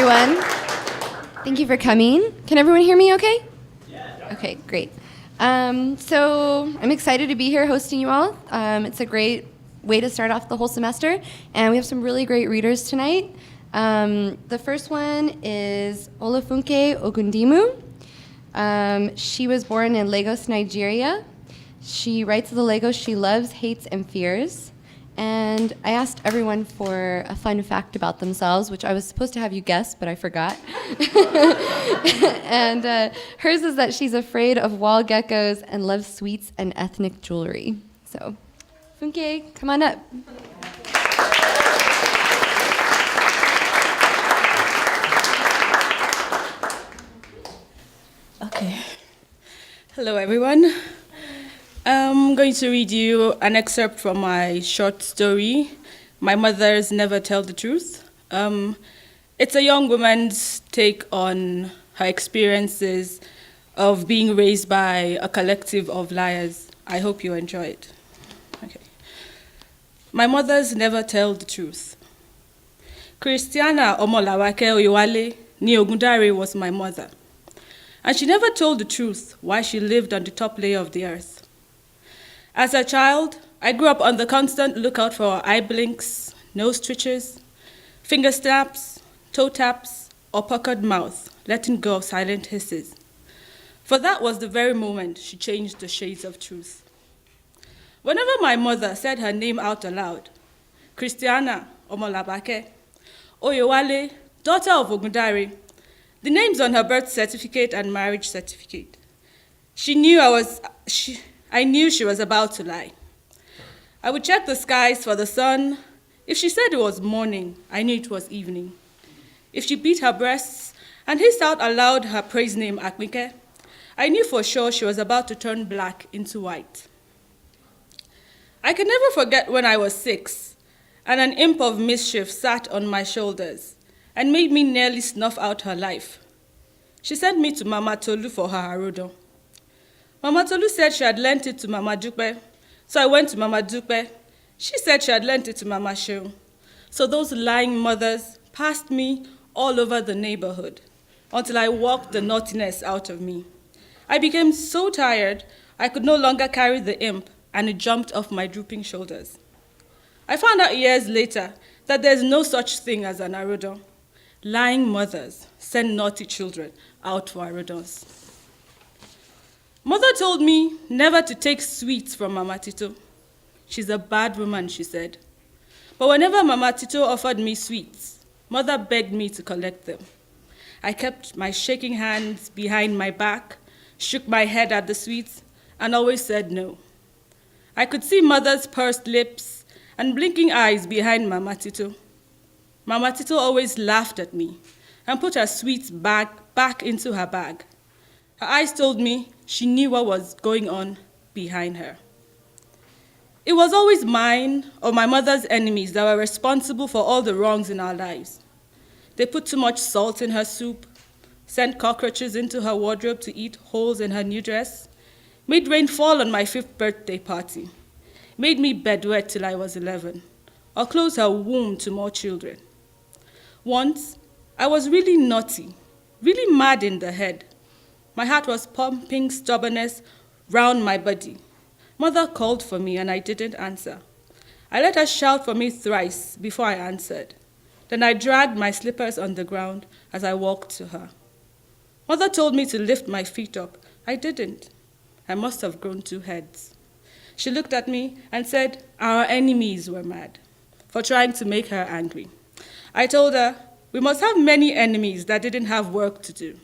everyone. Thank you for coming. Can everyone hear me okay? Yeah. Okay, great. So I'm excited to be here hosting you all. It's a great way to start off the whole semester, and we have some really great readers tonight. The first one is Olufunke Ogundimu. She was born in Lagos, Nigeria. She writes of the Lagos she loves, hates, and fears. And I asked everyone for a fun fact about themselves, which I was supposed to have you guess, but I forgot. And hers is that she's afraid of wall geckos and loves sweets and ethnic jewelry. So, Funke, come on up. Okay. Hello, everyone. I'm going to read you an excerpt from my short story, My Mothers Never Tell the Truth. It's a young woman's take on her experiences of being raised by a collective of liars. I hope you enjoy it. Okay. My mothers never tell the truth. Christiana Omolawake Oyewale ni Ogundare was my mother, and she never told the truth why she lived on the top layer of the earth. As a child, I grew up on the constant lookout for eye blinks, nose twitches, finger snaps, toe taps, or puckered mouth, letting go of silent hisses. For that was the very moment she changed the shades of truth. Whenever my mother said her name out aloud, Christiana Omolabake, Oyewale, daughter of Ogundare, the names on her birth certificate and marriage certificate, I knew she was about to lie. I would check the skies for the sun. If she said it was morning, I knew it was evening. If she beat her breasts and hissed out aloud her praise name, Akmike, I knew for sure she was about to turn black into white. I can never forget when I was 6, and an imp of mischief sat on my shoulders and made me nearly snuff out her life. She sent me to Mama Tolu for her arodo. Mama Tolu said she had lent it to Mama Dupe, so I went to Mama Dupe. She said she had lent it to Mama Shehu. So those lying mothers passed me all over the neighborhood until I walked the naughtiness out of me. I became so tired, I could no longer carry the imp, and it jumped off my drooping shoulders. I found out years later that there's no such thing as an arodo. Lying mothers send naughty children out for arodos. Mother told me never to take sweets from Mama Tito. She's a bad woman, she said. But whenever Mama Tito offered me sweets, Mother begged me to collect them. I kept my shaking hands behind my back, shook my head at the sweets, and always said no. I could see Mother's pursed lips and blinking eyes behind Mama Tito. Mama Tito always laughed at me and put her sweets back into her bag. Her eyes told me she knew what was going on behind her. It was always mine or my mother's enemies that were responsible for all the wrongs in our lives. They put too much salt in her soup, sent cockroaches into her wardrobe to eat holes in her new dress, made rain fall on my 5th birthday party, made me bedwet till I was 11, or closed her womb to more children. Once, I was really naughty, really mad in the head. My heart was pumping stubbornness round my body. Mother called for me and I didn't answer. I let her shout for me thrice before I answered. Then I dragged my slippers on the ground as I walked to her. Mother told me to lift my feet up. I didn't. I must have grown 2 heads. She looked at me and said our enemies were mad for trying to make her angry. I told her we must have many enemies that didn't have work to do.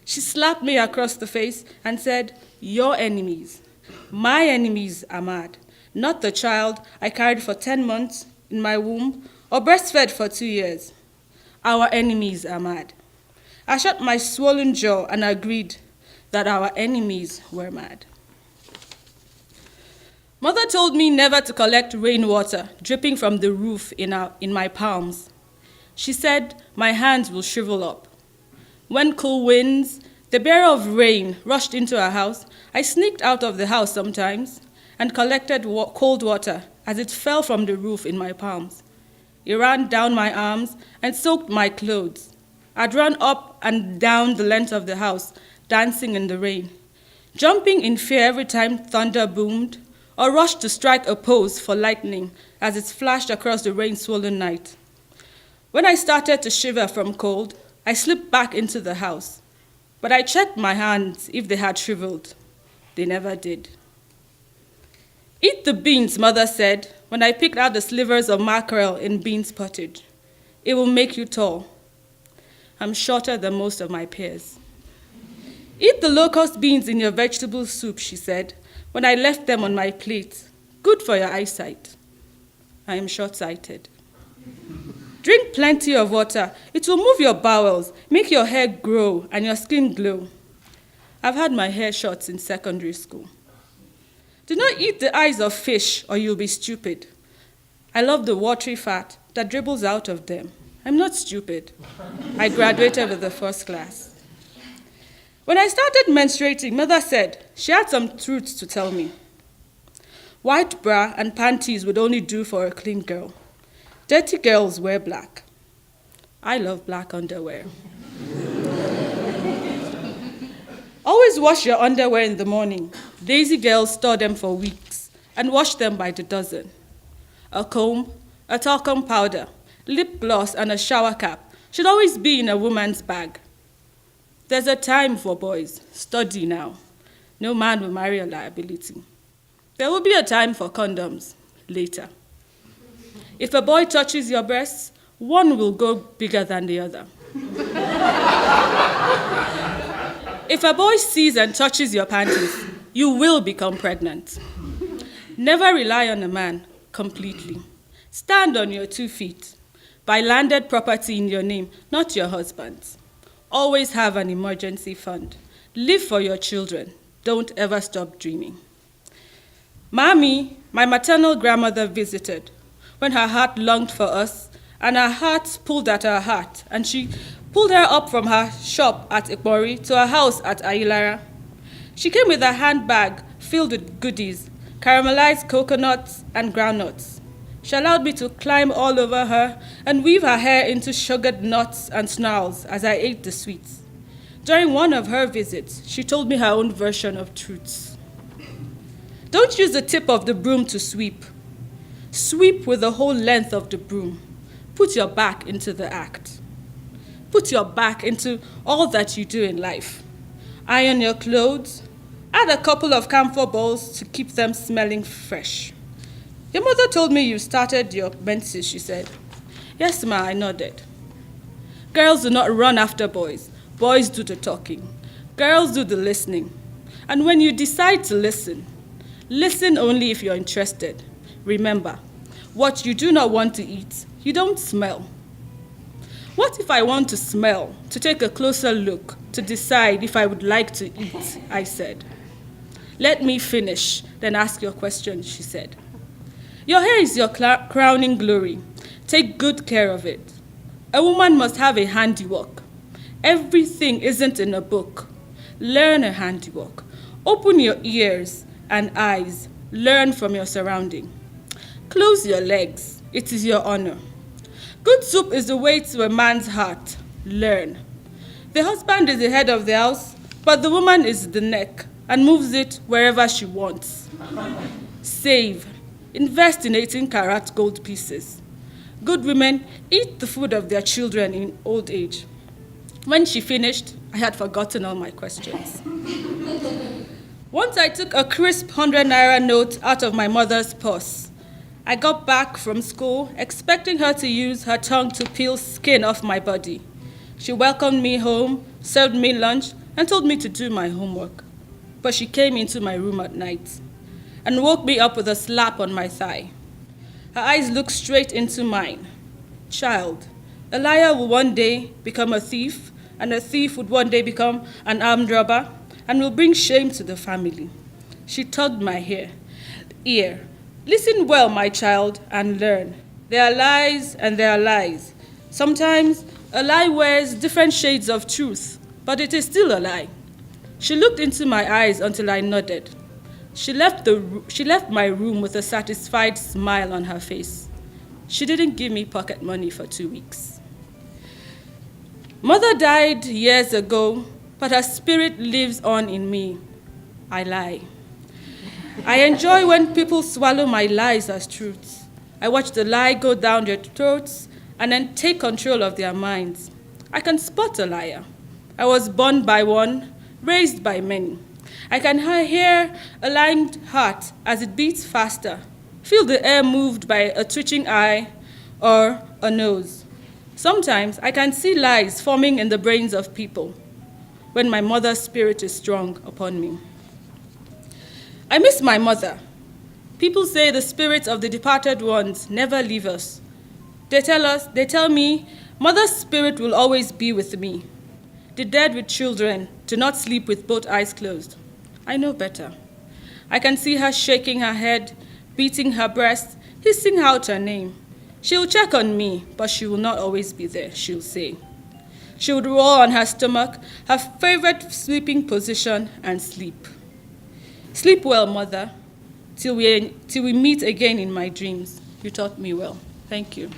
She slapped me across the face and said, your enemies, my enemies are mad, not the child I carried for 10 months in my womb or breastfed for 2 years. Our enemies are mad. I shut my swollen jaw and agreed that our enemies were mad. Mother told me never to collect rainwater dripping from the roof in my palms. She said my hands will shrivel up. When cool winds, the bearer of rain, rushed into our house, I sneaked out of the house sometimes and collected cold water as it fell from the roof in my palms. It ran down my arms and soaked my clothes. I'd run up and down the length of the house, dancing in the rain, jumping in fear every time thunder boomed, or rushed to strike a pose for lightning as it flashed across the rain-swollen night. When I started to shiver from cold, I slipped back into the house, but I checked my hands if they had shriveled. They never did. Eat the beans, Mother said, when I picked out the slivers of mackerel in beans pottage. It will make you tall. I'm shorter than most of my peers. Eat the locust beans in your vegetable soup, she said, when I left them on my plate. Good for your eyesight. I am short-sighted. Drink plenty of water. It will move your bowels, make your hair grow, and your skin glow. I've had my hair short since secondary school. Do not eat the eyes of fish, or you'll be stupid. I love the watery fat that dribbles out of them. I'm not stupid. I graduated with the first class. When I started menstruating, Mother said she had some truths to tell me. White bra and panties would only do for a clean girl. Dirty girls wear black. I love black underwear. Always wash your underwear in the morning. Lazy girls store them for weeks and wash them by the dozen. A comb, a talcum powder, lip gloss, and a shower cap should always be in a woman's bag. There's a time for boys. Study now. No man will marry a liability. There will be a time for condoms later. If a boy touches your breasts, one will go bigger than the other. If a boy sees and touches your panties, you will become pregnant. Never rely on a man completely. Stand on your 2 feet. Buy landed property in your name, not your husband's. Always have an emergency fund. Live for your children. Don't ever stop dreaming. Mommy, my maternal grandmother, visited when her heart longed for us, and her heart pulled at her heart, and she pulled her up from her shop at Ikmori to her house at Ayilara. She came with a handbag filled with goodies, caramelized coconuts and groundnuts. She allowed me to climb all over her and weave her hair into sugared knots and snarls as I ate the sweets. During one of her visits, she told me her own version of truths. Don't use the tip of the broom to sweep. Sweep with the whole length of the broom. Put your back into the act. Put your back into all that you do in life. Iron your clothes. Add a couple of camphor balls to keep them smelling fresh. Your mother told me you started your menses, she said. Yes, ma, I nodded. Girls do not run after boys. Boys do the talking. Girls do the listening. And when you decide to listen, listen only if you're interested. Remember, what you do not want to eat, you don't smell. What if I want to smell, to take a closer look, to decide if I would like to eat, I said. Let me finish, then ask your question, she said. Your hair is your crowning glory. Take good care of it. A woman must have a handiwork. Everything isn't in a book. Learn a handiwork. Open your ears and eyes. Learn from your surrounding. Close your legs. It is your honor. Good soup is the way to a man's heart. Learn. The husband is the head of the house, but the woman is the neck and moves it wherever she wants. Save. Invest in 18-karat gold pieces. Good women eat the food of their children in old age. When she finished, I had forgotten all my questions. Once I took a crisp 100 naira note out of my mother's purse. I got back from school expecting her to use her tongue to peel skin off my body. She welcomed me home, served me lunch, and told me to do my homework. But she came into my room at night and woke me up with a slap on my thigh. Her eyes looked straight into mine. Child, a liar will one day become a thief, and a thief would one day become an armed robber, and will bring shame to the family. She tugged my ear. Listen well, my child, and learn. There are lies and there are lies. Sometimes a lie wears different shades of truth, but it is still a lie. She looked into my eyes until I nodded. She left my room with a satisfied smile on her face. She didn't give me pocket money for 2 weeks. Mother died years ago, but her spirit lives on in me. I lie. I enjoy when people swallow my lies as truths. I watch the lie go down their throats and then take control of their minds. I can spot a liar. I was born by one, raised by many. I can hear a lying heart as it beats faster, feel the air moved by a twitching eye or a nose. Sometimes I can see lies forming in the brains of people when my mother's spirit is strong upon me. I miss my mother. People say the spirits of the departed ones never leave us. They tell me, mother's spirit will always be with me. The dead with children do not sleep with both eyes closed. I know better. I can see her shaking her head, beating her breast, hissing out her name. She'll check on me, but she will not always be there, she'll say. She would roll on her stomach, her favorite sleeping position, and sleep. Sleep well, mother, till we meet again in my dreams. You taught me well. Thank you.